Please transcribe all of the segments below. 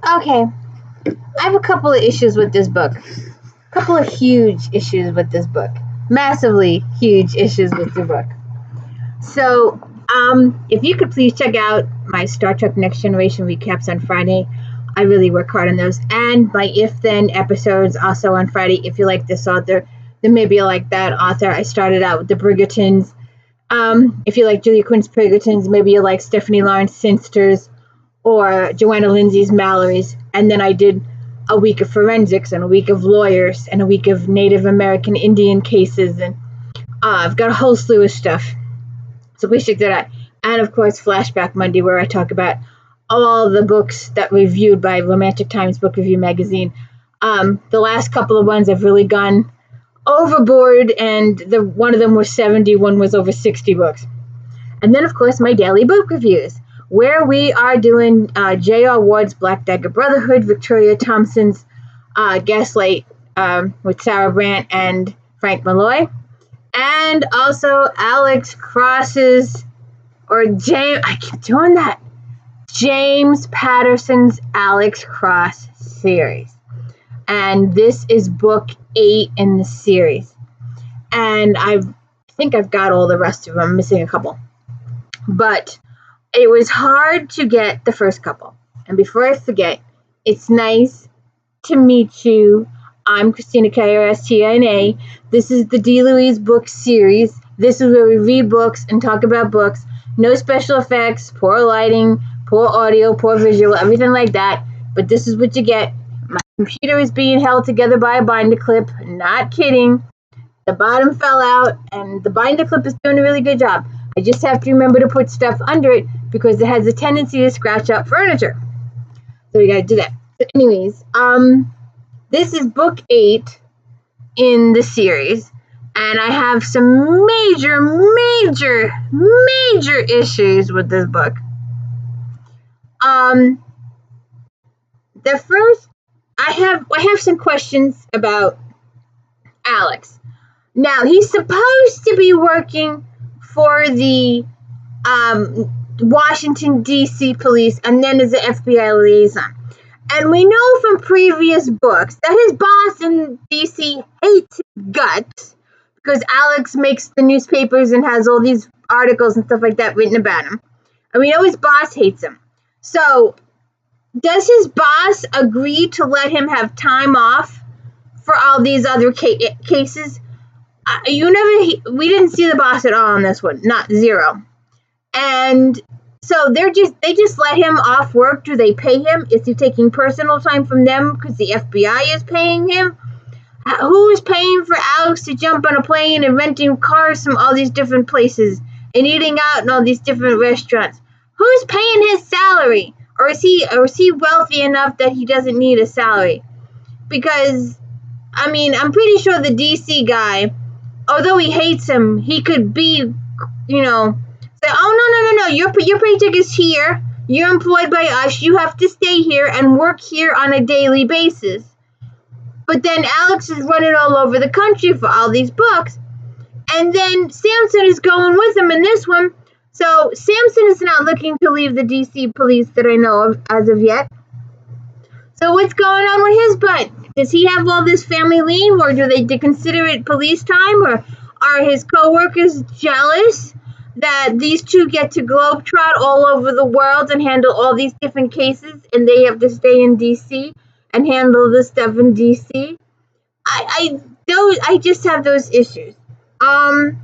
Okay, I have a couple of issues with this book. A couple of huge issues with this book. Massively huge issues with the book. So, if you could please check out my Star Trek Next Generation recaps on Friday. I really work hard on those. And my If Then episodes also on Friday. If you like this author, then maybe you like that author. I started out with the Bridgertons. If you like Julia Quinn's Bridgertons, maybe you like Stephanie Lawrence Sinster's or Joanna Lindsay's Mallory's. And then I did a week of forensics and a week of lawyers and a week of Native American Indian cases. And I've got a whole slew of stuff. So please check that out. And of course, Flashback Monday, where I talk about all the books that were reviewed by Romantic Times Book Review magazine. The last couple of ones I've really gone overboard, and one of them was 70, one was over 60 books. And then, of course, my daily book reviews, where we are doing J.R. Ward's Black Dagger Brotherhood, Victoria Thompson's Gaslight with Sarah Brandt and Frank Malloy, and also Alex Cross's, or James, I keep doing that, James Patterson's Alex Cross series. And this is book 8 in the series. And I think I've got all the rest of them. I'm missing a couple. But it was hard to get the first couple. And before I forget, it's nice to meet you. I'm Christina KRSTNA. This is the D. Louise book series. This is where we read books and talk about books. No special effects, poor lighting, poor audio, poor visual, everything like that. But this is what you get. My computer is being held together by a binder clip. Not kidding. The bottom fell out, and the binder clip is doing a really good job. I just have to remember to put stuff under it because it has a tendency to scratch up furniture. So we gotta do that. So anyways, this is book 8 in the series, and I have some major issues with this book. The first, I have some questions about Alex. Now, he's supposed to be working for the Washington, D.C. police, and then as an FBI liaison. And we know from previous books that his boss in D.C. hates his guts because Alex makes the newspapers and has all these articles and stuff like that written about him. And we know his boss hates him. So, does his boss agree to let him have time off for all these other cases? We didn't see the boss at all on this one, not zero. And so they just let him off work. Do they pay him? Is he taking personal time from them because the FBI is paying him? Who is paying for Alex to jump on a plane and renting cars from all these different places and eating out in all these different restaurants? Who's paying his salary? Or is he wealthy enough that he doesn't need a salary? Because, I mean, I'm pretty sure the DC guy, although he hates him, he could be, say, oh, no, your paycheck is here. You're employed by us. You have to stay here and work here on a daily basis. But then Alex is running all over the country for all these books. And then Samson is going with him in this one. So Samson is not looking to leave the DC police that I know of as of yet. So what's going on with his butt? Does he have all this family leave, or do they consider it police time, or are his coworkers jealous that these two get to globetrot all over the world and handle all these different cases, and they have to stay in DC and handle this stuff in DC? I just have those issues. And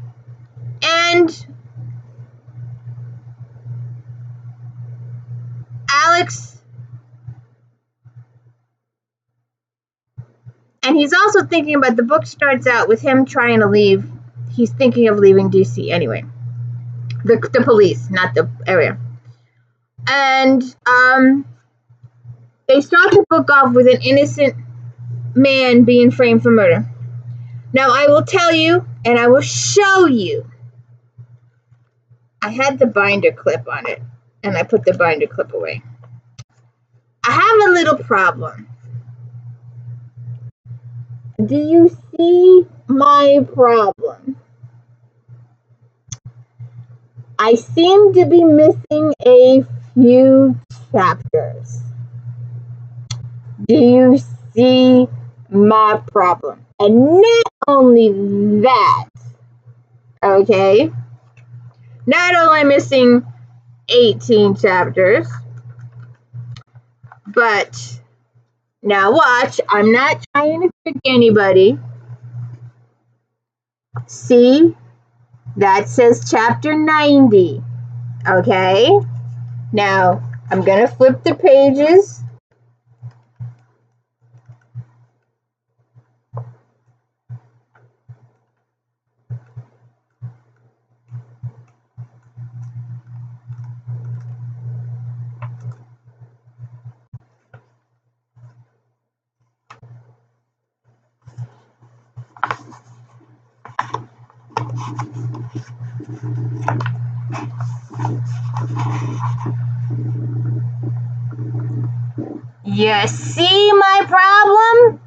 Alex, and he's also thinking about, the book starts out with him trying to leave. He's thinking of leaving DC anyway. The police, not the area. And they start the book off with an innocent man being framed for murder. Now, I will tell you, and I will show you. I had the binder clip on it, and I put the binder clip away. I have a little problem. Do you see my problem? I seem to be missing a few chapters. Do you see my problem? And not only that, okay, not only missing 18 chapters, but now watch, I'm not trying to trick anybody. See, that says chapter 90, okay? Now, I'm gonna flip the pages. You see my problem?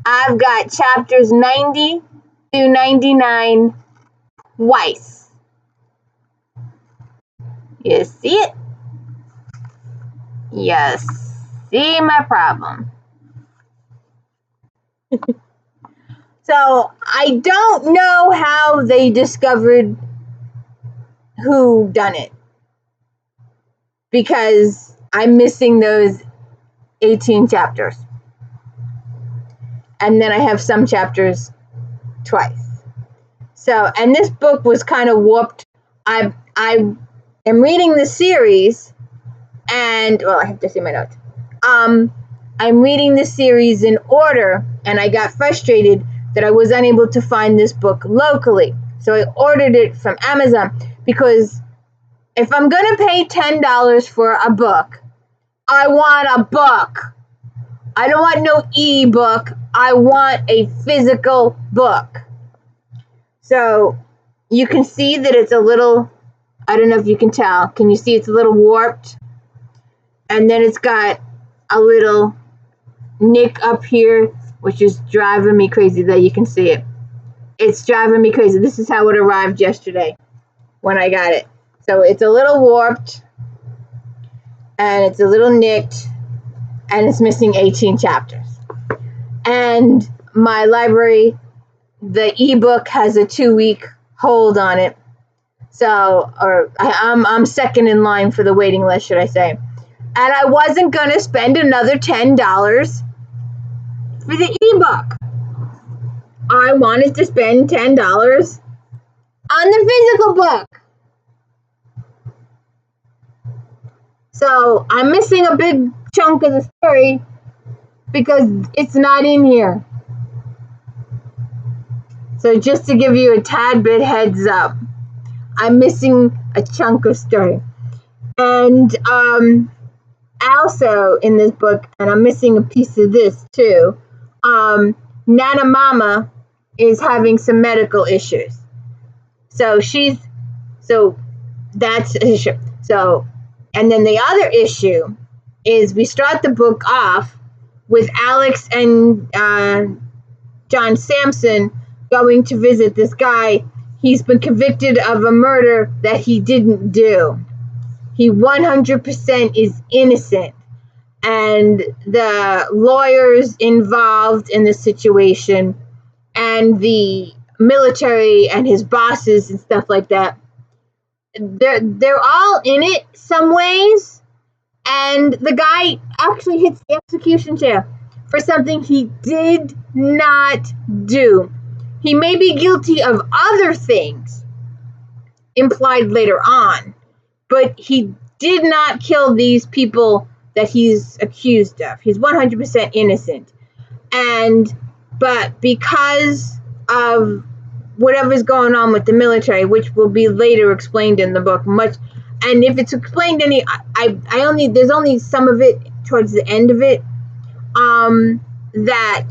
I've got chapters 90 through 99 twice. You see it? Yes. See my problem. So I don't know how they discovered who done it, because I'm missing those 18 chapters. And then I have some chapters twice. So, and this book was kind of warped. I am reading the series, and well, I have to see my notes. I'm reading the series in order, and I got frustrated that I was unable to find this book locally. So I ordered it from Amazon, because if I'm gonna pay $10 for a book, I want a book. I don't want no e-book. I want a physical book. So you can see that it's a little, I don't know if you can tell. Can you see it's a little warped? And then it's got a little nick up here, which is driving me crazy that you can see it. It's driving me crazy. This is how it arrived yesterday when I got it. So it's a little warped, and it's a little nicked, and it's missing 18 chapters. And my library, the ebook has a 2-week hold on it. So, or I'm second in line for the waiting list, should I say. And I wasn't going to spend another $10 for the ebook. I wanted to spend $10 on the physical book. So I'm missing a big chunk of the story because it's not in here. So just to give you a tad bit heads up, I'm missing a chunk of story. And also in this book, and I'm missing a piece of this too, Nana Mama is having some medical issues. So that's an issue. So, and then the other issue is we start the book off with Alex and John Sampson going to visit this guy. He's been convicted of a murder that he didn't do. He 100% is innocent. And the lawyers involved in the situation and the military and his bosses and stuff like that, they're all in it some ways. And the guy actually hits the execution chair for something he did not do. He may be guilty of other things implied later on, but he did not kill these people that he's accused of. He's 100% innocent. But because of whatever's going on with the military, which will be later explained in the book, and if it's explained there's only some of it towards the end of it, that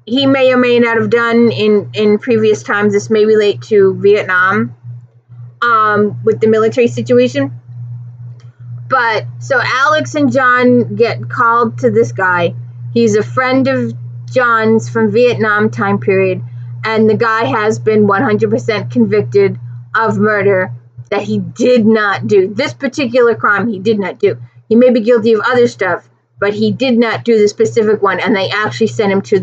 he may or may not have done in previous times. This may relate to Vietnam, with the military situation. But so Alex and John get called to this guy. He's a friend of John's from Vietnam time period, and the guy has been 100% convicted of murder that he did not do. This particular crime he did not do. He may be guilty of other stuff, but he did not do the specific one, and they actually sent him to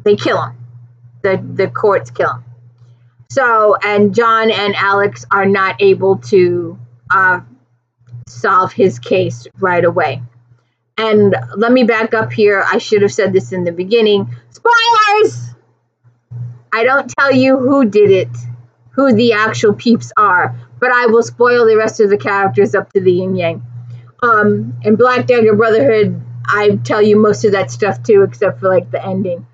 they kill him. The courts kill him. So, and John and Alex are not able to solve his case right away. And let me back up here. I should have said this in the beginning. Spoilers! I don't tell you who did it, who the actual peeps are, but I will spoil the rest of the characters up to the yin yang. In Black Dagger Brotherhood, I tell you most of that stuff too, except for like the ending.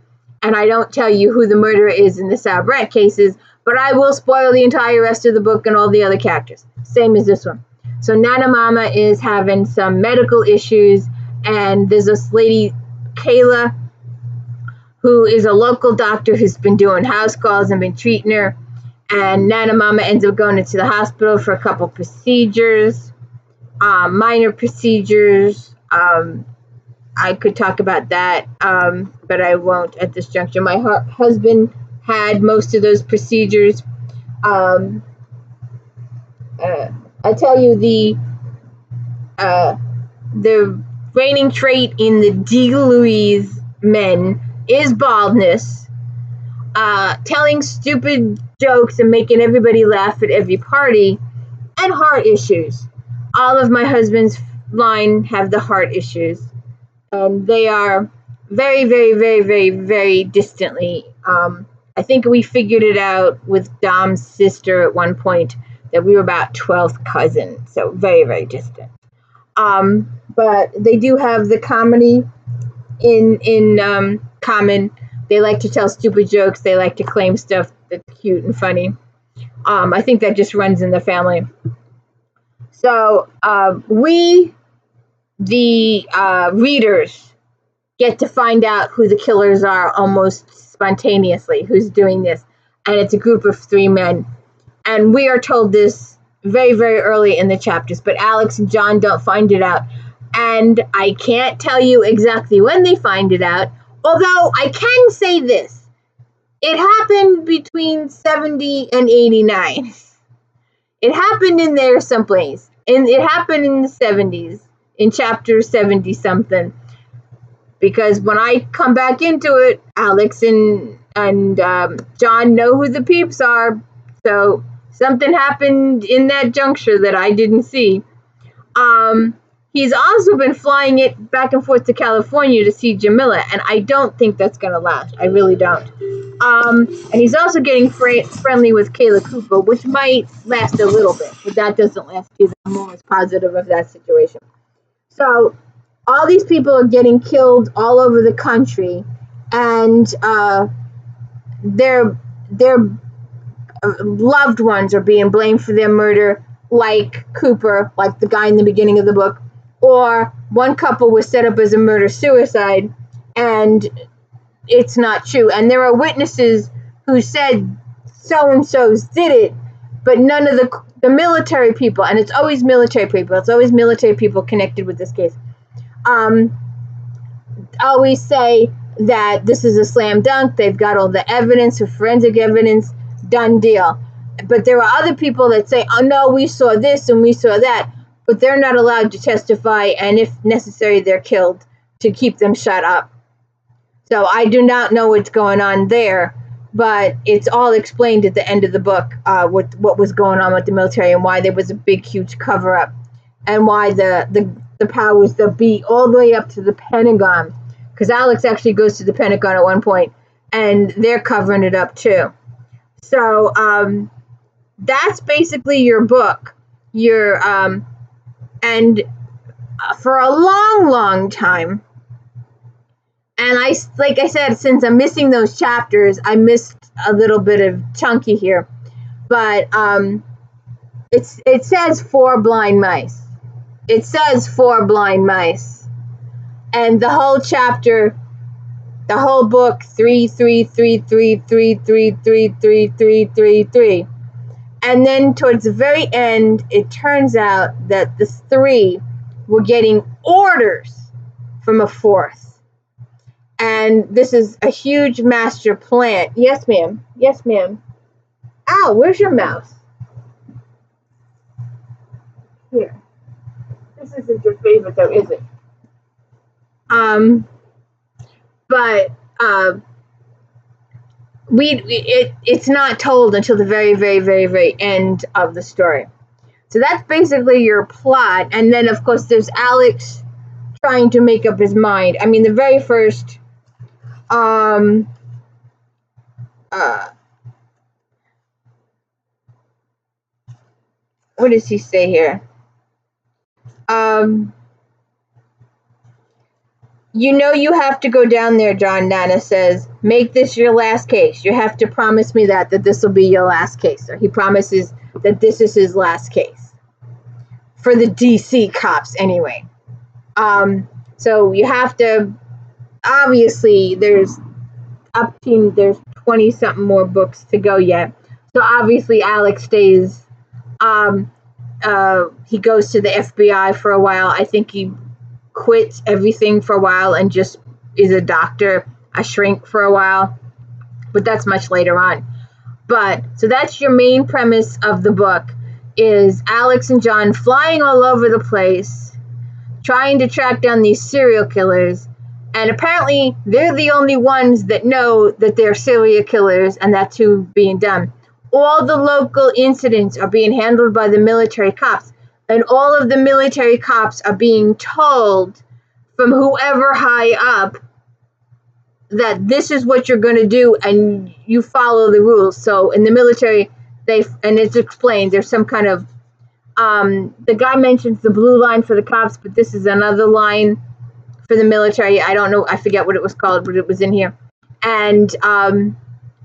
And I don't tell you who the murderer is in the Sabret cases, but I will spoil the entire rest of the book and all the other characters. Same as this one. So Nana Mama is having some medical issues, and there's this lady, Kayla, who is a local doctor who's been doing house calls and been treating her. And Nana Mama ends up going into the hospital for a couple procedures, minor procedures. I could talk about that, but I won't at this juncture. My husband had most of those procedures. I tell you, the reigning trait in the DeLuise men is baldness, telling stupid jokes and making everybody laugh at every party, and heart issues. All of my husband's line have the heart issues. They are very, very, very, very, very distantly. I think we figured it out with Dom's sister at one point that we were about 12th cousin, so very, very distant. But they do have the comedy in common. They like to tell stupid jokes. They like to claim stuff that's cute and funny. I think that just runs in the family. So we, the readers, get to find out who the killers are almost spontaneously, who's doing this. And it's a group of 3 men. And we are told this very, very early in the chapters, but Alex and John don't find it out. And I can't tell you exactly when they find it out, although I can say this. It happened between 70 and 89. It happened in there someplace. And it happened in the 70s, in chapter 70-something. Because when I come back into it, Alex and John know who the peeps are. So something happened in that juncture that I didn't see. He's also been flying it back and forth to California to see Jamila, and I don't think that's going to last. I really don't. And he's also getting friendly with Kayla Cooper, which might last a little bit, but that doesn't last either. I'm almost positive of that situation. So all these people are getting killed all over the country, and their loved ones are being blamed for their murder, like Cooper, like the guy in the beginning of the book. Or one couple was set up as a murder-suicide, and it's not true. And there are witnesses who said so-and-so's did it, but none of the military people, and it's always military people, it's always military people connected with this case, always say that this is a slam dunk, they've got all the evidence, the forensic evidence, done deal. But there are other people that say, oh no, we saw this and we saw that, but they're not allowed to testify, and if necessary, they're killed to keep them shut up. So I do not know what's going on there, but it's all explained at the end of the book, what was going on with the military and why there was a big, huge cover-up, and why the powers that be all the way up to the Pentagon, because Alex actually goes to the Pentagon at one point, and they're covering it up too. So that's basically your book. And for a long, long time, and like I said, since I'm missing those chapters, I missed a little bit of chunky here. But it says 4 blind mice. It says 4 blind mice. And the whole chapter, the whole book, 3, 3, 3, 3, 3, 3, 3, 3, 3, 3, 3. And then towards the very end, it turns out that the 3 were getting orders from a 4th. And this is a huge master plan. Yes, ma'am. Yes, ma'am. Ow, where's your mouse? Here. This isn't your favorite, though, is it? But it's not told until the very, very, very, very end of the story. So that's basically your plot. And then, of course, there's Alex trying to make up his mind. I mean, the very first, uh, what does he say here? You know you have to go down there, John, Nana says. Make this your last case. You have to promise me that this will be your last case. So he promises that this is his last case. For the DC cops, anyway. So you have to, obviously, there's 20-something more books to go yet. So obviously Alex stays, he goes to the FBI for a while. I think he quits everything for a while and just is a doctor, a shrink for a while, but that's much later on. But so that's your main premise of the book, is Alex and John flying all over the place trying to track down these serial killers, and apparently they're the only ones that know that they're serial killers, and that's who's being done. All the local incidents are being handled by the military cops, and all of the military cops are being told from whoever high up that this is what you're going to do and you follow the rules. So in the military, and it's explained, there's some kind of, the guy mentions the blue line for the cops, but this is another line for the military. I don't know, I forget what it was called, but it was in here. And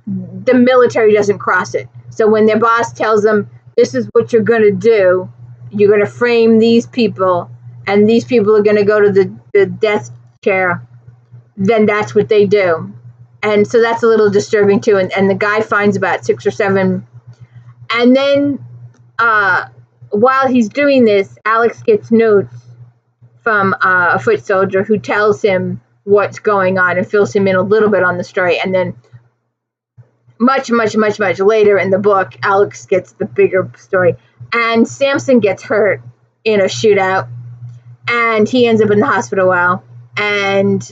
the military doesn't cross it. So when their boss tells them, this is what you're going to do, you're going to frame these people, and these people are going to go to the death chair, then that's what they do. And so that's a little disturbing too. And the guy finds about 6 or 7. And then while he's doing this, Alex gets notes from a foot soldier who tells him what's going on and fills him in a little bit on the story. And then much, much, much, much later in the book, Alex gets the bigger story. And Samson gets hurt in a shootout, and he ends up in the hospital a while. And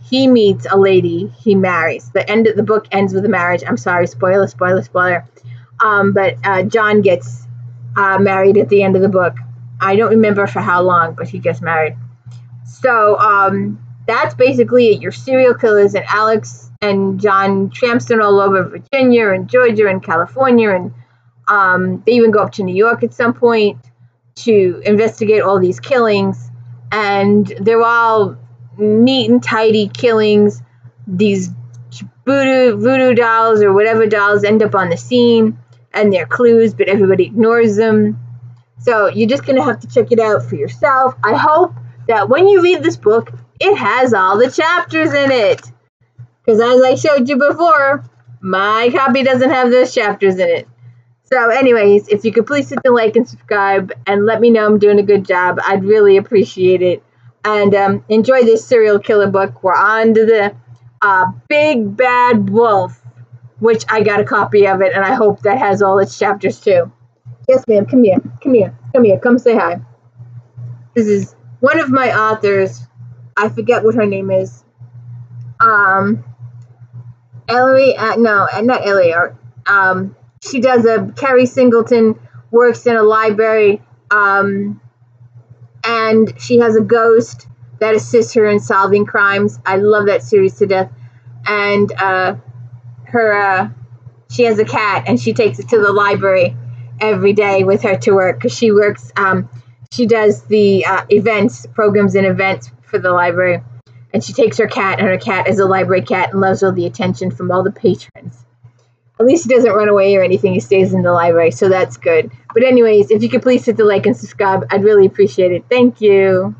he meets a lady he marries. The book ends with a marriage. I'm sorry, spoiler. But John gets married at the end of the book. I don't remember for how long, but he gets married. So that's basically it. Your serial killers, and Alex and John tramps all over Virginia and Georgia and California, and they even go up to New York at some point to investigate all these killings. And they're all neat and tidy killings. These voodoo dolls or whatever dolls end up on the scene, and they're clues, but everybody ignores them. So you're just going to have to check it out for yourself. I hope that when you read this book, it has all the chapters in it. Because as I showed you before, my copy doesn't have those chapters in it. So anyways, if you could please hit the like and subscribe and let me know I'm doing a good job, I'd really appreciate it. And enjoy this serial killer book. We're on to the Big Bad Wolf, which I got a copy of it, and I hope that has all its chapters too. Yes, ma'am. Come here. Come say hi. This is one of my authors. I forget what her name is. Ellery. No, not Ellery. She does Carrie Singleton works in a library, and she has a ghost that assists her in solving crimes. I love that series to death. And she has a cat, and she takes it to the library every day with her to work, because she works. She does the programs and events for the library, and she takes her cat, and her cat is a library cat and loves all the attention from all the patrons. At least he doesn't run away or anything. He stays in the library, so that's good. But anyways, if you could please hit the like and subscribe, I'd really appreciate it. Thank you.